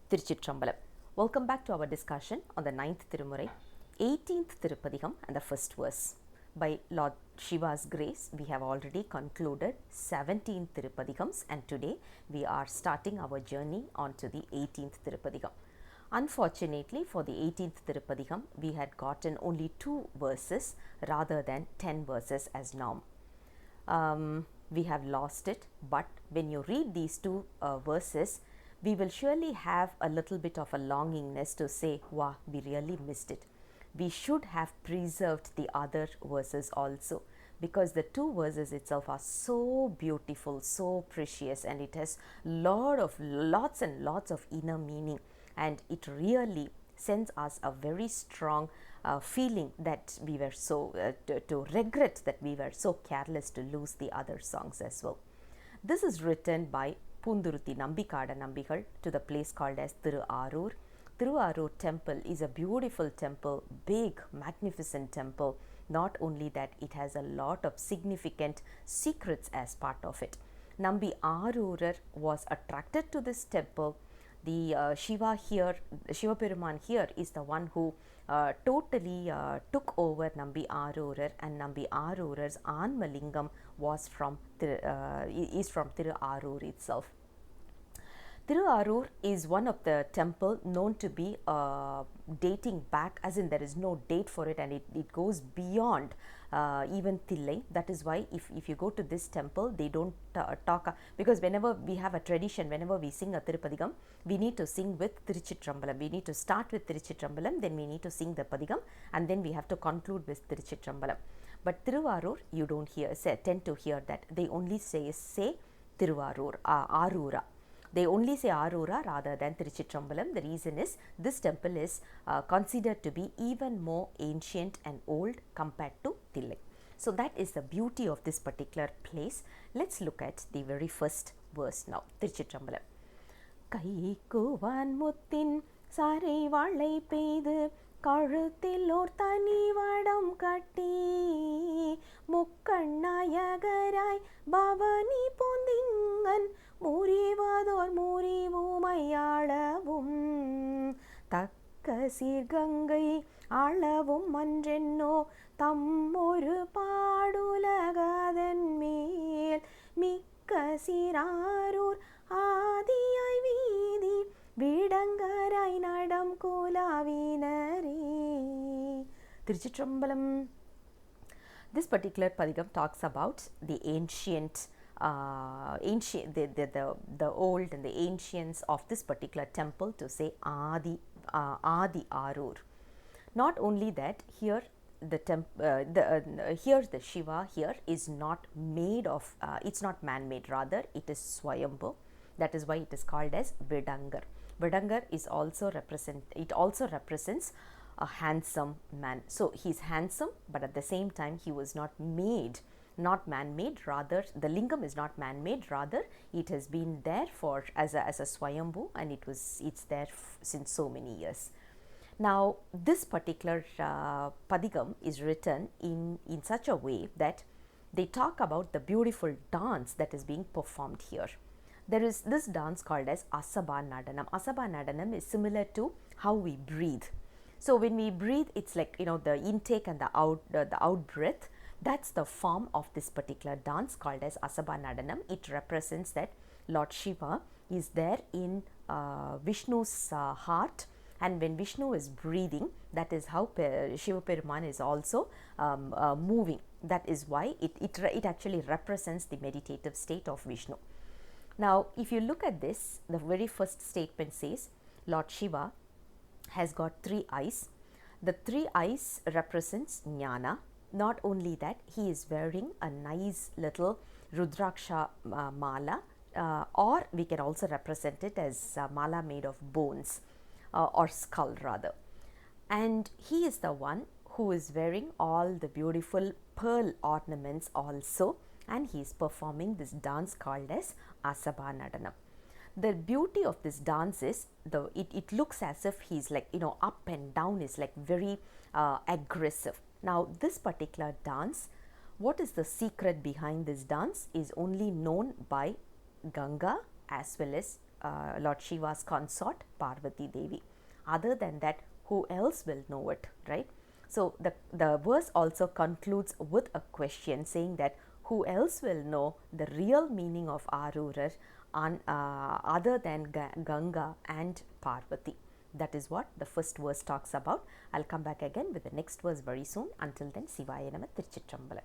Tiruchitrambalam. Welcome back to our discussion on the 9th Tirumurai, 18th Tirupadigam and the first verse. By Lord Shiva's grace, we have already concluded 17 Tirupadigams and today we are starting our journey onto the 18th Tirupadigam. Unfortunately, for the 18th Tirupadigam, we had gotten only 2 verses rather than 10 verses as norm. We have lost it, but when you read these 2 verses, we will surely have a little bit of a longingness to say, wow, we really missed it. We should have preserved the other verses also, because the 2 verses itself are so beautiful, so precious, and it has lots and lots of inner meaning, and it really sends us a very strong feeling that we were so to regret that we were so careless to lose the other songs as well. This is written by Poondhuruthi Nambi Kadanambi to the place called as Thiruvaroor. Thiruvaroor temple is a beautiful temple, big, magnificent temple. Not only that, it has a lot of significant secrets as part of it. Nambi Arurar was attracted to this temple. The Shiva Peruman here is the one who totally took over Nambi Arurar, and Nambi Arurar's Anmalingam was from Thiruvaroor itself. Thiruvaroor is one of the temple known to be dating back, as in there is no date for it, and it goes beyond even Thillai. That is why if you go to this temple, they don't talk, because whenever we have a tradition, whenever we sing a Tirupadigam, we need to sing with Tiruchitrambalam. We need to start with Tiruchitrambalam, then we need to sing the Padigam, and then we have to conclude with Tiruchitrambalam. But Thiruvaroor, you don't tend to hear that. They only say Thiruvaroor, Arura. They only say Arura rather than Tiruchitrambalam. The reason is this temple is considered to be even more ancient and old compared to Thillai. So that is the beauty of this particular place. Let's look at the very first verse now. Tiruchitrambalam. Kaikkuvaan muththin sarai valai peidu கழுத்தில் ஓர் தனி வடம் கட்டி முக்கண்ணாயகராய் பவனி பொந்திங்கன் முறிவதோர் முறிவுமையாளவும் தக்க சீர்கங்கை அளவும் அன்றென்னோ தம்மொரு பாடுலகதன் மேல் மிக்க சீராரூர் ஆதியாய் வீதி விடங்கராய் நடம் கோலாவினரே. Tiruchitrambalam. This particular padigam talks about the the old and the ancients of this particular temple, to say Adi Arur. Not only that, here here the Shiva here is not made of it's not man-made, rather it is Swayambhu. That is why it is called as Vidangar. Vidangar is also represents a handsome man. So he is handsome, but at the same time he was not man-made, rather the lingam is not man-made, rather it has been there for as a Swayambhu, and it's there since so many years. Now this particular padigam is written in such a way that they talk about the beautiful dance that is being performed here. There is this dance called as Asaba Nadanam. Asaba Nadanam is similar to how we breathe. So when we breathe, it's like, the intake and the out breath. That's the form of this particular dance called as Asaba Nadanam. It represents that Lord Shiva is there in Vishnu's heart, and when Vishnu is breathing, that is how Shiva Peruman is also moving. That is why it actually represents the meditative state of Vishnu. Now, if you look at this, the very first statement says Lord Shiva has got 3 eyes. The 3 eyes represents Jnana. Not only that, he is wearing a nice little Rudraksha mala, or we can also represent it as a mala made of bones or skull rather. And he is the one who is wearing all the beautiful pearl ornaments also, and he is performing this dance called as Asaba Nadanam. The beauty of this dance is it looks as if he's like, up and down, is like very aggressive. Now this particular dance, what is the secret behind this dance is only known by Ganga as well as Lord Shiva's consort Parvati Devi. Other than that, who else will know it, right? So the verse also concludes with a question saying that who else will know the real meaning of Arurar other than Ganga and Parvati. That is what the first verse talks about. I'll come back again with the next verse very soon. Until then, Sivaya Nama, Tiruchitrambalam.